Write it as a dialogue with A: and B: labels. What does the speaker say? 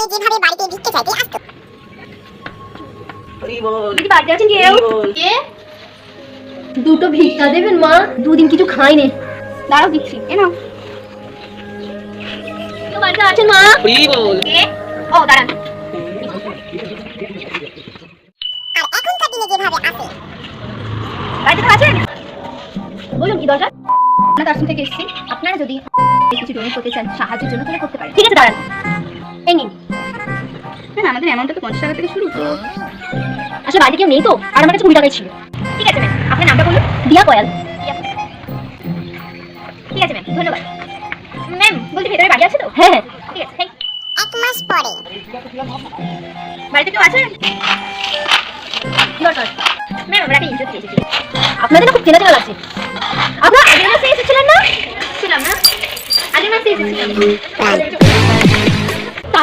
A: তিনি যেভাবে বাড়িতে ভিক্ষে চাইতে আসতো।
B: দিদি বাড়িতে আছেন কেউ? কে? দুটো ভিক্ষা দেবেন মা, দুদিন কিছু খাইনি। দাঁড়াও দিচ্ছি, এ নাও। কেউ বাড়িতে আছেন মা? কে? ও দাঁড়ান।
A: আর এখনকার দিনে যেভাবে আসে।
B: বাড়িতে কেউ আছেন? বলুন কি দরকার? আমরা তার থেকে এসেছি, আপনারা যদি কিছু ডোনেট করতে চান সাহায্যের জন্য তাহলে করতে পারেন। ঠিক আছে দাঁড়ান, এই নিন। হ্যাঁ আমাদের অ্যামাউন্টটা তো 50 টাকা থেকে শুরু, তো আসলে বাড়িতে কেউ নেই তো, আর আমার কাছে 20 টাকাই ছিল। ঠিক আছে ম্যাম, আপনার নামটা বলুন। দিয়া কয়াল। ঠিক আছে ম্যাম, ধন্যবাদ। ম্যাম বলছি ভেতরে বাড়ি আছে তো? হ্যাঁ হ্যাঁ ঠিক আছে, থ্যাংক ইউ।
A: 1 মাস পরে
B: বাড়িতে কেউ আছে? দরকার ম্যাম, আমরা একটা ইন্টারভিউ এসেছি। আপনাদের না খুব চেনা চেনা লাগছে। আপনারা আগের মাসে এসেছিলেন না? ছিলাম না, আগের মাসে এসেছিলাম।